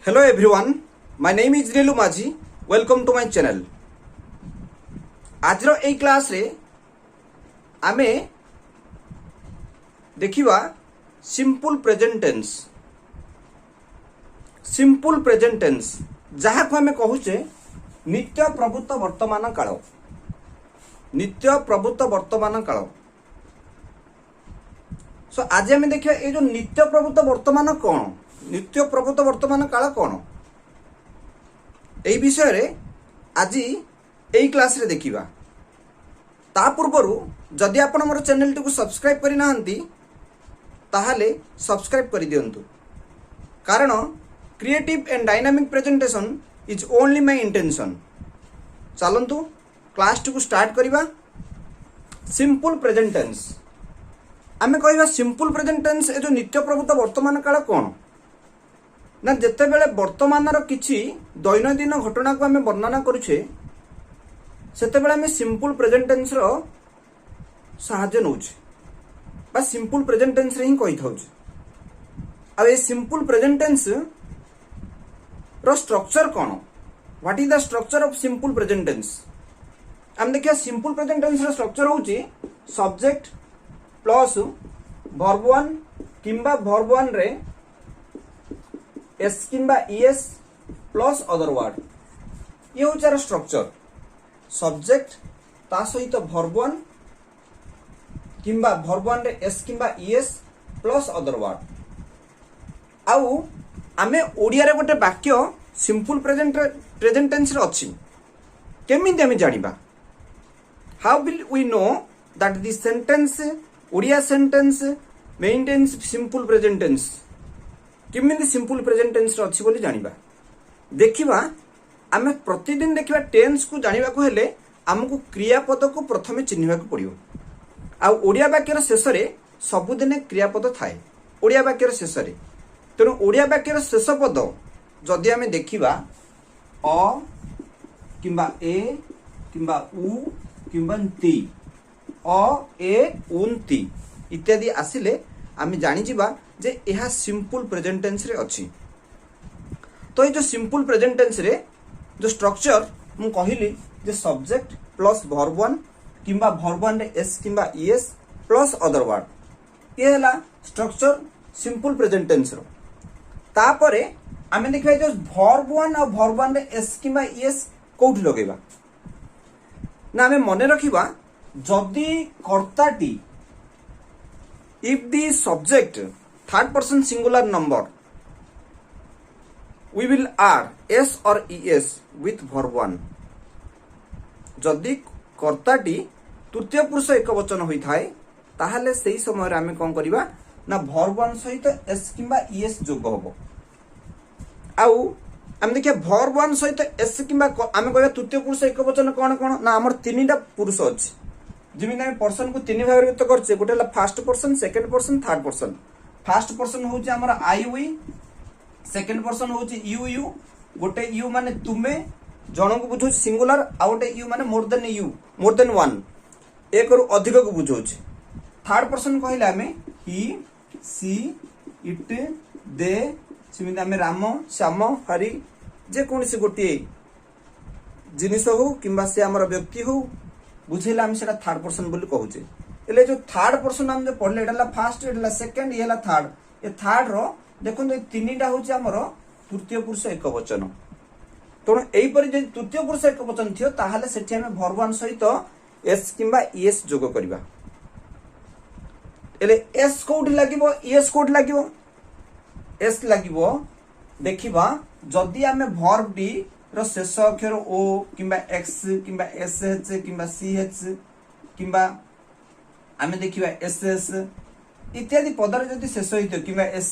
Hello everyone, my name is Nilu Majhi. Welcome to my channel. आज रो ए class रे आमे देखिवा simple present tense. Simple present tense जहाँ को आमे कहूचे नित्य प्रभुत्व वर्तमान काल। नित्य प्रभुत्व वर्तमान काल। सो आज आमे देखिवा ए जो नित्य प्रभुत्व वर्तमान कौन, नित्य प्रभुत्व वर्तमान काल कौन, ए विषय रे आज एई क्लास रे देखिबा। ता पूर्वरु जदि आपण मोर चैनल टी को सब्सक्राइब करि नाहंती ताहाले सब्सक्राइब करि दियंतु, कारण creative and dynamic presentation is only my intention. चलंतु क्लास टी को स्टार्ट करिबा। सिंपल प्रेजेंट टेंस आमे कहबा सिंपल प्रेजेंट टेंस ए जो नित्य प्रभुत्व वर्तमान काल कौन ना, जेते बेले वर्तमान रो किछि दैनंदिन घटना को आमे वर्णना करूछे सेते बेले आमे सिंपल प्रेजेंट टेंस रो सहायता नउछे बा सिंपल प्रेजेंट टेंस रे ही कहि थाउछे। आ ए सिंपल प्रेजेंट टेंस रो स्ट्रक्चर कोन, what is the structure of simple present tense. हम देखिया सिंपल प्रेजेंट टेंस रो स्ट्रक्चर होउची सब्जेक्ट प्लस वर्ब 1 किंबा वर्ब 1 रे एस किंबा ईएस प्लस अदर वर्ड, ये होचार स्ट्रक्चर। सब्जेक्ट ता सहित वर्ब 1 किंबा वर्ब 1 रे एस किंबा ईएस प्लस अदर वर्ड। आउ आमे ओडिया रे गोटे वाक्य सिंपल प्रेजेंट टेंस रे अछि, केमिति आमे जानिबा, how will we know that this sentence Odia sentence maintains simple present tense, केमिति सिंपल प्रेजेंट टेंस रे अछि बोली जानिबा। देखिबा आमे प्रतिदिन देखिबा टेंस को जानिबा को हेले हमकु क्रियापद को प्रथमे चिन्हिबा को पड़ियो। आ ओडिया वाक्य रो शेष रे सबुदिने क्रियापद थाए ओडिया वाक्य रो शेष रे। तेनु ओडिया वाक्य रो शेष पद जदि आमे देखिबा अ किंबा ए किंबा उ किंबा ति, अ ए उन ति इत्यादि आसिले आमे जानि जिबा जे यह सिंपल प्रेजेंट टेंस रे अछि। तो ये जो सिंपल प्रेजेंट टेंस रे जो स्ट्रक्चर मु कहिली जे सब्जेक्ट प्लस वर्ब 1 किंबा वर्ब 1 रे एस किंबा ईएस प्लस अदर वर्ड, ये हला स्ट्रक्चर सिंपल प्रेजेंट टेंस रो। तापरे आमे देखबा जो वर्ब 1 और वर्ब 1 रे एस किंबा ईएस कोठी लगेबा ना, आमे मने रखिबा जदी कर्ताटी if the subject third person singular number we will add s or es with verb 1। जदि कर्ताटी तृतीय पुरुष एक वचन होई थाए ताहाले सेही समय रे आमे कोन करिबा ना verb 1 सहित s किंबा es जोग होबो। आउ आमे देखिया verb 1 सहित s किंबा आमे कहबा तृतीय पुरुष एक वचन कोन कोन ना, हमर तीनटा पुरुष अछि। जिमिन आमे पर्सन को तीन भाग व्यक्त करछे, गोटे हला first person, second person, third person. First person होउची हमर आई वी, सेकंड पर्सन होउची यू यू, गोटे यू माने तुमे जण को बुझो सिंगुलर, आ गोटे यू माने more than you, more than one, एक रु अधिक को बुझोछ। थर्ड पर्सन कहले आमे ही सी इट दे, सिमिन आमे राम श्याम हरि जे कोनसी गोटे जिनिस हो किंबा से हमर व्यक्ति हो बुझेला हम सेटा थर्ड पर्सन बोली कहूचे। एले जो थर्ड पर्सन हम जे पढ़ले एटाला फर्स्ट, एटाला सेकंड, येला थर्ड। ए थर्ड रो देखो तो तीनटा होचे हमर तृतीय पुरुष एक वचन। तो एई परि जे तृतीय पुरुष एक वचन थियो ताहाले सेठी हम वर्ब 1 सहित एस किंबा ईएस जोग करबा। एले एस कोड लागिवो, ईएस कोड लागिवो, एस लागिवो देखिबा जदी हमें वर्ब डी रो शेष अक्षर ओ किंबा एक्स किंबा एस एच किंबा सी एच किंबा आमे देखिबा एस एस इत्यादि पदर जदी शेष होइतो किंबा एस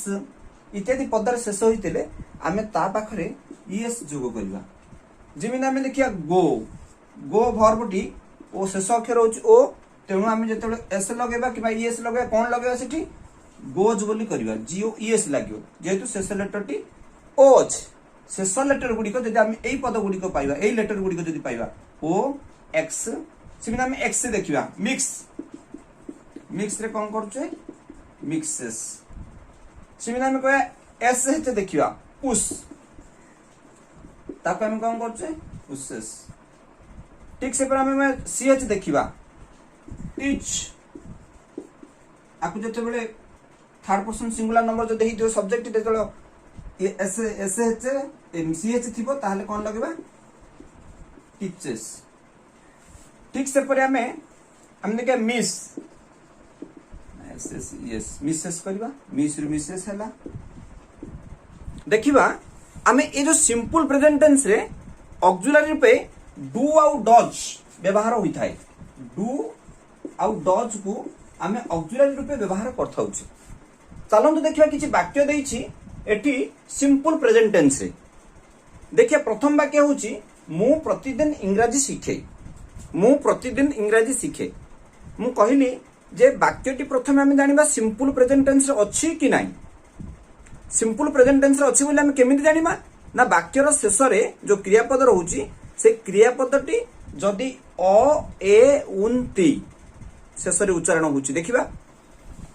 इत्यादि पदर शेष होइतले आमे ता पाखरे ईएस जोग करबा। जिमिन आमे देखिया गो, गो वर्ब डी ओ शेष अक्षर होची ओ, तेनु आमे जतेबे एस लगेबा किंबा ईएस लगेबा कोन लगेबा सेठी गोज बोली करबा, जीओ ईएस लागियो जेहेतु शेष लेटर टी ओ अछि। शेष लेटर गुडी को जदि हम एई पद गुडी को पाइबा, एई लेटर गुडी को जदि पाइबा ओ एक्स, सिमिन हम एक्स देखिबा मिक्स, मिक्स रे कोन करछे मिक्सेस, सिमिन हम कहया एस हेते देखिबा पुश, ताको हम कौन करछे उसेस। ठीक से पर हमें सीएच देखिबा टीच आपको जते बेले थर्ड पर्सन सिंगुलर नंबर जो देहि दियो सब्जेक्ट दे चलो S S H M C H थिबो ताहले कोन लगेबा टीचर्स। ठीक से पर हम देखे miss S S yes Mrs करबा मिस रे मिसेस हला। देखिबा हमें ए जो सिंपल प्रेजेंट टेंस रे ऑक्सिलरी पे डू आउ डज व्यवहार होई थाए। डू आउ डज को आमे ऑक्सिलरी रूपे व्यवहार करथाउछी। चलंतु देखिबा किछि वाक्य देइछि एठी सिंपल प्रेजेंट टेंस रे। देखिए प्रथम वाक्य होउछि मु प्रतिदिन इंग्रजी शिखे। मु प्रतिदिन इंग्रजी शिखे। मु कहिली जे वाक्यटी प्रथम आमे जानिबा सिंपल प्रेजेंट टेंस रे अछि कि नाही। सिंपल प्रेजेंट टेंस रे अछि बोले आमे केमिति जानिबा ना वाक्यर शेष रे जो क्रियापद रहउछि से क्रियापदटी जदि अ ए उन्ति शेष रे उच्चारण होउछि। देखिबा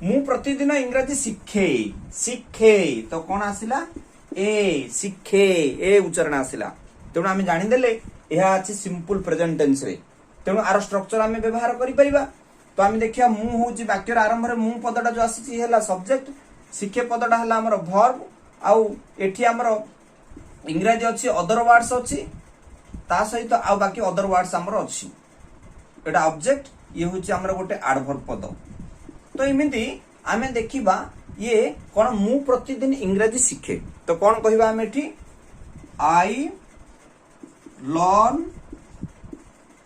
मु प्रतिदिन इंग्रजी शिखे। शिखे तो कोन आसिला ए शिखे ए उच्चारण आसिला। तेणु आमे जानि देले एहा अछि सिंपल प्रेजेंट टेंस रे। तेणु आर स्ट्रक्चर आमे व्यवहार करि परिबा। तो आमे देखिया मु होउछि वाक्यर आरंभ रे मु पदटा जो आसिछि हैला सब्जेक्ट शिखे पदटा हैला हमर वर्ब आउ एठी हमर इंग्रजी अछि अदर वर्ड्स अछि ता सहित आ बाकी अदर वर्ड्स हमर अछि। एटा ऑब्जेक्ट ये होछि हमर गोटे एडवर्ब पद। तो एमिति आमे देखिबा ये कोन मु प्रतिदिन इंग्रजी शिखे। तो कोन कहिबा आमे एठी I learn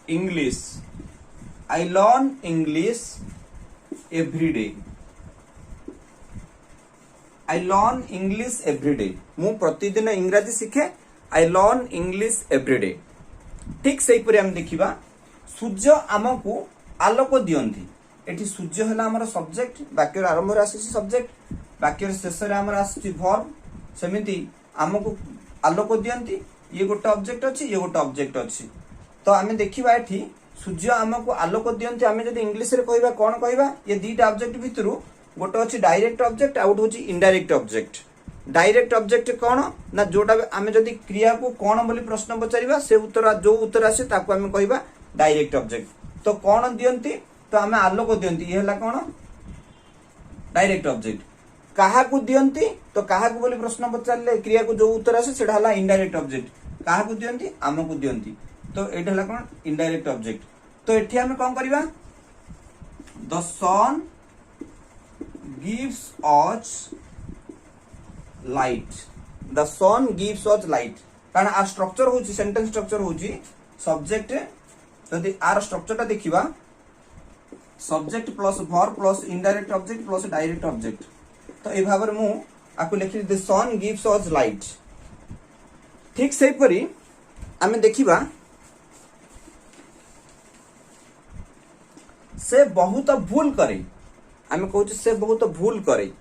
English. I learn English every day. I learn English every day. मु प्रतिदिन इंग्रजी शिखे। I learn English every day. ठीक सही परि हम देखिबा सूर्य आमको आलोक दियंती। एठी सूर्य हला हमर सब्जेक्ट वाक्यर आरंभ रे आसी सब्जेक्ट वाक्यर शेष रे हमर आसी वर्ब सेमिति आमको आलोक दियंती ये गोटे ऑब्जेक्ट अछि ये गोटे ऑब्जेक्ट अछि। तो आमे देखिबा एठी सूर्य आमको आलोक दियंती आमे जदि इंग्लिश रे कहबा कोन कहबा ये दीटा ऑब्जेक्ट भितरु गोटे अछि डायरेक्ट ऑब्जेक्ट आउट होछि इनडायरेक्ट ऑब्जेक्ट। डायरेक्ट ऑब्जेक्ट कोन ना जोटा आमे जदि क्रिया को कोन बोली प्रश्न पचारिबा से उत्तर जो उत्तर आसे ताको आमे कहबा डायरेक्ट ऑब्जेक्ट। तो कोन दियंती तो आमे आलोक दियंती ये हला कोन डायरेक्ट ऑब्जेक्ट। काहा को दियंती तो काहा को बोली प्रश्न पचारले क्रिया को जो उत्तर आसे सेटा हला इनडायरेक्ट ऑब्जेक्ट। काहा को दियंती आमको दियंती तो एटा हला कोन इनडायरेक्ट ऑब्जेक्ट। तो एठी आमे कोन करिबा the sun gives us light। the sun gives us light कारण आ स्ट्रक्चर होची सेंटेंस स्ट्रक्चर होची सब्जेक्ट जदि आर स्ट्रक्चर ता देखिबा subject plus verb plus indirect object plus direct object. तो ए भाबर मु आकु लिखि the sun gives us light. ठीक सही परी आमे देखिबा से बहुत भूल करे। आमे कहू से बहुत भूल करे।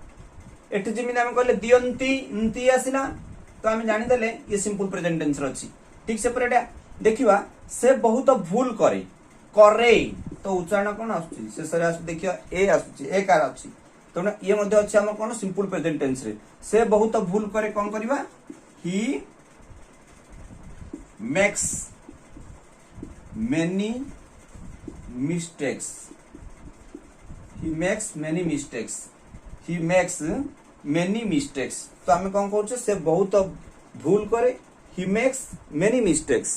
एठी जिमिन आमे कहले दियंती इंती आसिला तो आमे जानि देले ये सिंपल प्रेजेंट टेंस अछि। ठीक से परेटा देखिबा से बहुत भूल करे करे तो उच्चारण कोन आछि से सरे आछि देखियो ए आछि ए कार अछि। तो ये मध्ये अछि हम कोन सिंपल प्रेजेंट टेंस रे से बहुत भूल करे कोन करबा he makes many mistakes. he makes many mistakes। he makes many mistakes तो हमें कौन कहूँ से बहुत भूल करे he makes many mistakes।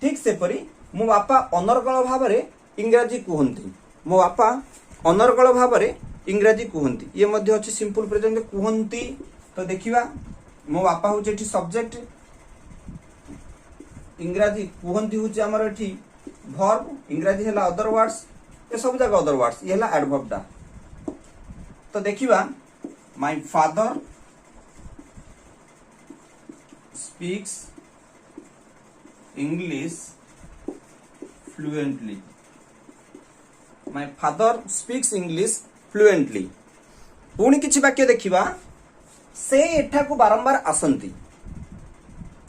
ठीक से परी मो बापा अनर्गल भाव रे इंग्रजी कहती। मो बापा अनर्गल भाव रे इंग्रजी कहती ये मध्य अच्छे सिंपल प्रेजेंट कहती। तो देखिबा मो बापा हूँ एठी सब्जेक्ट इंग्रजी कहती हूँ हमर एठी वर्ब इंग्रजी हैला अदर वर्ड्स ये सब जगह अदर वर्ड्स ये है एडवर्ब टा। तो देखिबा my father speaks English fluently. My father speaks English fluently. पुणी किछि वाक्य देखिबा से एठा को बारंबार आसंती।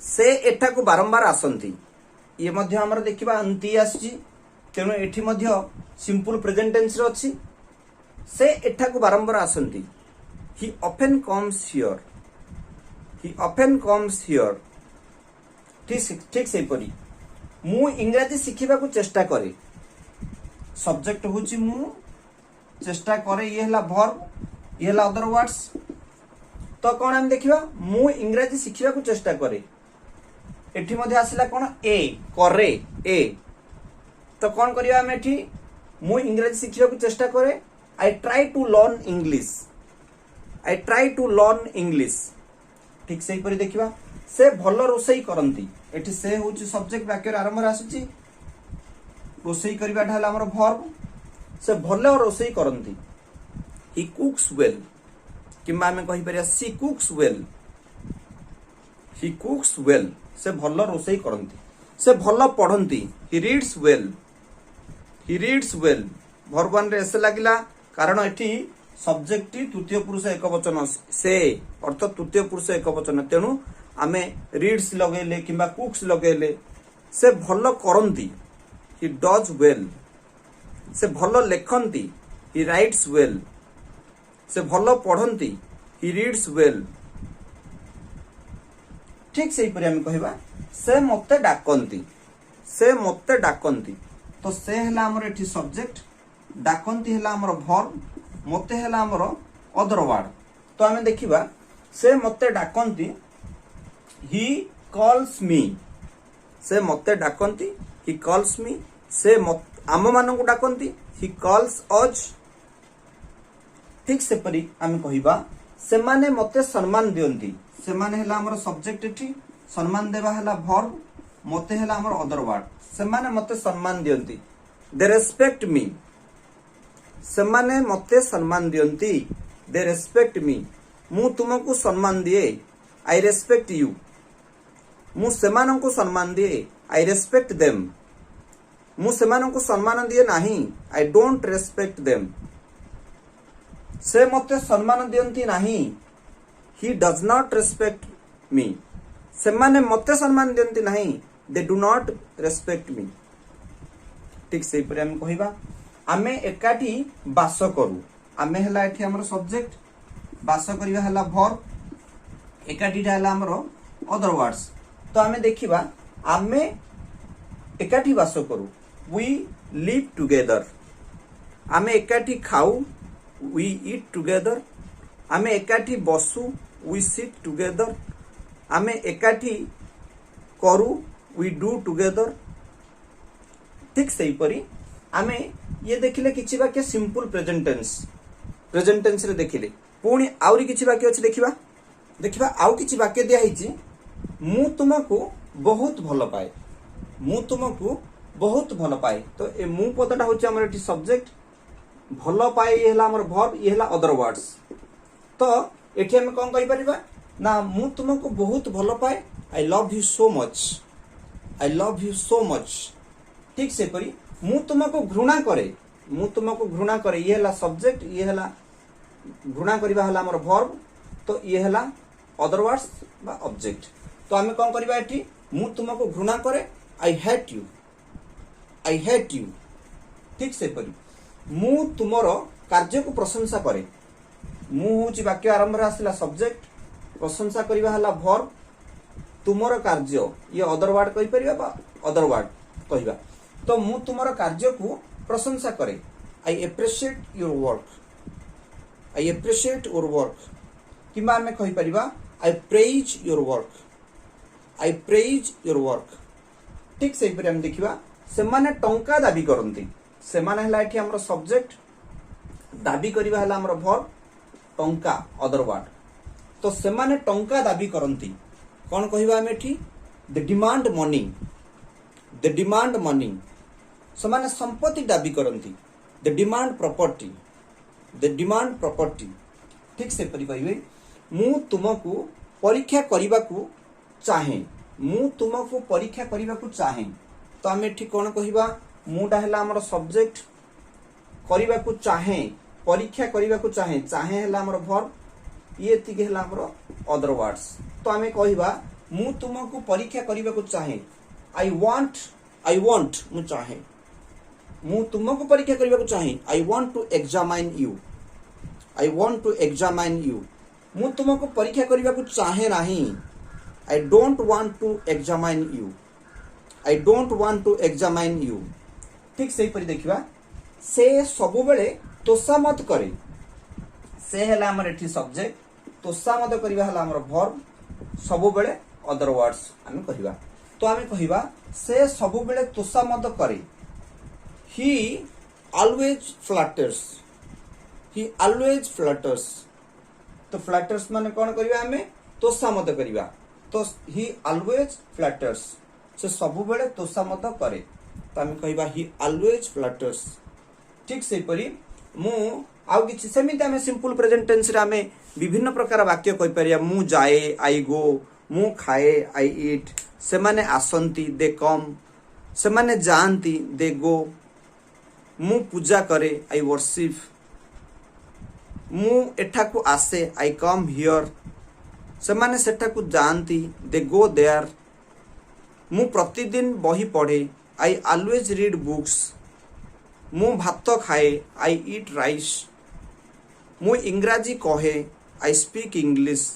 से एठा को बारंबार आसंती ये मध्य हमर देखिबा अंति आसी। तेणु एठी मध्य सिंपल प्रेजेंट टेंस रे अछि से एठा को बारंबार आसंती। He often comes here. He often comes here ठीक से परी मु इंग्रजी शिखिबा को चेष्टा करे सब्जेक्ट होची मु चेष्टा करे ये हला वर्ब ये हला अदर वर्ड्स तो कौन हम देखिबा मु इंग्रजी शिखिबा को चेष्टा करे एठी मध्ये आसिला कोन ए करे ए तो कौन करिया हम एठी मु इंग्रजी शिखिबा को चेष्टा करे I try to learn English I try to learn English ठीक से परी देखिबा से भल रोसई करंती एठी से होची सब्जेक्ट वाक्य आरंभ रे आसुची रोसई करिबाटा हला हमर वर्ब से भल रोसई करंती ही कुक्स वेल किंबा हमें कहि परिया सी कुक्स वेल ही कुक्स वेल से भल रोसई करंती से भल पढ़ंती ही रीड्स वेल वर्ब 1 रे एसे लागिला कारण एठी सब्जेक्ट तृतीय पुरुष एक वचन से अर्थ तृतीय पुरुष एक वचन तेणु आमे रीड्स लगेले किंबा कुक्स लगेले से भल करंती ही डज वेल से भल लेखंती ही राइट्स वेल से भल पढ़ंती ही रीड्स वेल ठीक से परि हम कहबा से मते डाकंती तो से हला हमर एठी सब्जेक्ट डाकंती हला हमर वर्ब मते हला हमर अदर वर्ड तो हमें देखिबा से मते डाकंती ही कॉल्स मी से मते डाकंती ही कॉल्स मी से आम मान को डाकंती ही कॉल्स अज ठीक से परी आम कहबा से माने मते सम्मान दियंती से माने हला हमर सब्जेक्ट एठी सम्मान देबा हला वर्ब मते हला हमर अदर वर्ड से माने मते सम्मान दियंती दे रेस्पेक्ट मी से माने मते सम्मान दियंती दे रेस्पेक्ट मी मु तुमको सम्मान दिए आई रेस्पेक्ट यू मु सेमानंको सम्मान दिए आई रेस्पेक्ट देम मु सेमानंको सम्मान दिए नाही आई डोंट रेस्पेक्ट देम से मते सम्मान दियंती नाही ही डज नॉट रेस्पेक्ट मी से माने मते सम्मान दियंती नाही दे डू नॉट रेस्पेक्ट मी ठीक से पर हम कहिबा आमे एकाठी बास करू आमे हला एठी हमर सब्जेक्ट बास करिवा हला वर्ब एकाठी हला हमर अदर वर्ड्स तो आमे देखिबा आमे एकाठी बास करू वी लिव टुगेदर आमे एकाठी खाऊ वी ईट टुगेदर आमे एकाठी बसु वी सिट टुगेदर आमे एकाठी करू वी डू टुगेदर ठीक से परी आमे ये देखिले किछि वाक्य सिंपल प्रेजेंट टेंस रे देखिले पुणी आउरी किछि वाक्य अछि देखिबा आउ किछि वाक्य दिया हिछि मु तुमको बहुत भल पाए मु तुमको बहुत भल पाए तो ए मु पदटा होछि हमर एठी सब्जेक्ट भल पाए ये हला हमर वर्ब ये हला अदर वर्ड्स तो एठी हम कोन कहि परिबा ना मु तुमको बहुत भल पाए I love you so much ठीक से परी मु तुमको घृणा करे ये हला सब्जेक्ट ये हला घृणा करिबा हला हमर वर्ब तो ये हला अदर वर्ड्स बा ऑब्जेक्ट तो हमें कोन करिबा एठी मु तुमको घृणा करे आई हेट यू ठीक से परी मु तुमर कार्य को प्रशंसा करे मु होची वाक्य आरंभ रे आसिला सब्जेक्ट प्रशंसा करिबा हला वर्ब तुमर कार्य ये अदर वर्ड कहि परिबा बा अदर वर्ड कहिबा तो मु तुमर कार्य को प्रशंसा करे आई एप्रिशिएट योर वर्क किबा हमें कहि परिबा आई प्रेज योर वर्क ठीक से पर हम देखिबा से माने टंका दाबी करंती से माने हला एठी हमर सब्जेक्ट दाबी करिबा हला हमर वर्ब टंका अदर वर्ड तो से माने टंका दाबी करंती कोन कहिबा हम एठी द डिमांड मनी समाने संपत्ति दाबी करंती द डिमांड प्रॉपर्टी ठीक से परि कहबे मु तुमको परीक्षा करिबा को चाहे तो आमे ठीक कोन कहिबा मुटा हला हमर सब्जेक्ट करिबा को चाहे परीक्षा करिबा को चाहे हला हमर वर्ब ये तिके हला हमर अदर वर्ड्स तो आमे कहिबा मु तुमको परीक्षा करिबा को चाहे आई वांट मु चाहे मु तुमको परीक्षा करिबा को चाहे I want to examine you मु तुमको परीक्षा करिबा को चाहे नाही I don't want to examine you. I don't want to examine you. ठीक सही परि देखिबा से सबु बेले तोषामत करे से हला हमर एठी सब्जेक्ट तोषामत करिबा हला हमर वर्ब सबु बेले अदर वर्ड्स हम कहिबा तो आमे कहिबा से सबु बेले तोषामत करे he always flatters he always flatters तो flatters माने कोन करिबा हमें तोषामत करिबा तो he always flatters से सबु बेले तोषामत करे तो आमे कहिबा he always flatters ठीक से परि मु आउ किछि सेमिते आमे सिंपल प्रेजेंट टेंस रे आमे विभिन्न प्रकार वाक्य कहि परिया मु जाए आई गो मु खाए आई ईट से माने आसंती दे कम से माने जानती दे गो मु पूजा करे आई वर्शिप मु एठाकू आसे आई कम हियर से माने सेठाकू जानती दे गो देयर मु प्रतिदिन बही पढ़े आई ऑलवेज रीड बुक्स मु भात खाए आई ईट राइस मु इंग्राजी कहे आई स्पीक इंग्लिश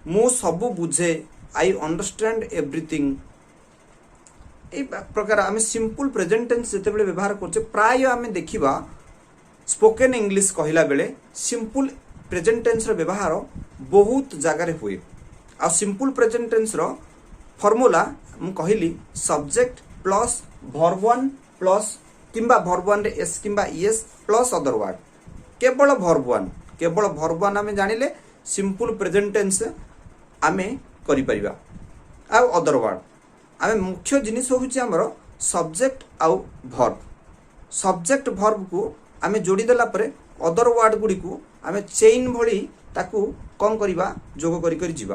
मु सबु बुझे आई अंडरस्टैंड एवरीथिंग ए प्रकार आमे सिंपल प्रेजेंट टेंस जते बेले व्यवहार करछे प्राय आमे देखिबा स्पोकन इंग्लिश कहिला बेले सिंपल प्रेजेंट टेंस रो व्यवहार बहुत जगह रे हुए आ सिंपल प्रेजेंट टेंस रो फार्मूला हम कहिली सब्जेक्ट प्लस वर्ब 1 प्लस किंबा वर्ब 1 रे एस किंबा ईएस प्लस अदर वर्ड केवल वर्ब 1 आमे जानिले सिंपल प्रेजेंट टेंस आमे करि परिबा आ अदर वर्ड आमे मुख्य जिनिस होउची हमरो सब्जेक्ट आउ वर्ब सब्जेक्ट वर्ब को आमे जोड़ी देला परे अदर वर्ड गुडी को आमे चेन भली ताकू कम करिबा जोग करि करि जिबा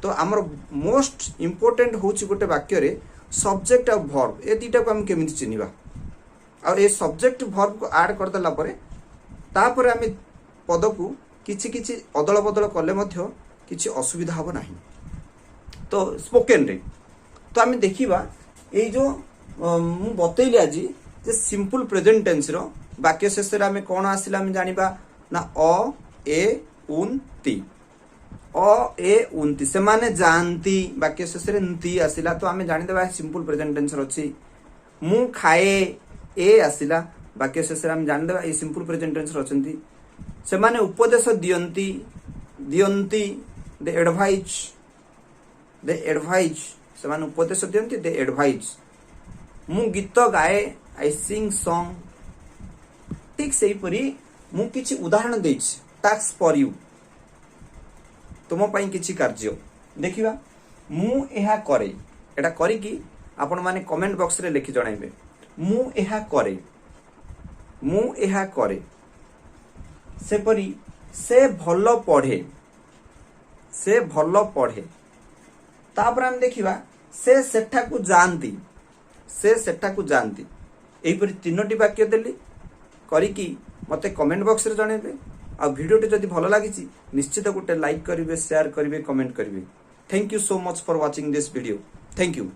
तो हमर मोस्ट इंपोर्टेंट होउची गोटे वाक्य रे सब्जेक्ट आ वर्ब ए दीटा को हम केमिति चिनिबा और ए सब्जेक्ट वर्ब को ऐड कर देला परे तापर आमे पद को किछि किछि अदल बदल करले मध्य किछि असुविधा हो नाही तो स्पोकन रे तो आमे देखिबा ए जो मु बतैली आज जे सिंपल प्रेजेंट टेंस रो वाक्य शेष रे आमे कोन आसिला हम जानिबा ना अ ए उन ती अ ए उन ती से माने जानती वाक्य शेष रे ती आसिला तो आमे जानि देबा सिंपल प्रेजेंट टेंस रो अछि मु खाए ए आसिला वाक्य शेष रे हम जानि देबा ए सिंपल प्रेजेंट टेंस रो अछंती से माने उपदेश दियंती दियंती दे एडवाइज से माने उपदेश दियंती दे एडवाइज मु गीत गाए आई सिंग सॉन्ग ठीक से परी मु किछि उदाहरण देछि टास्क फॉर यू तुम पई किछि कार्य देखिबा मु एहा करे एटा करी कि आपण माने कमेंट बॉक्स रे लिखि जणाइबे मु एहा करे से परी से भलो पढ़े तापर हम देखिबा से सेठा को जानती एही परी तीनोटी वाक्य देली करी कि मते कमेंट बॉक्स रे जणाइबे आ वीडियोटी जदि भलो लागिछि निश्चित गोटे लाइक करिवे शेयर करिवे कमेंट करिवे thank you so much for watching this video thank you.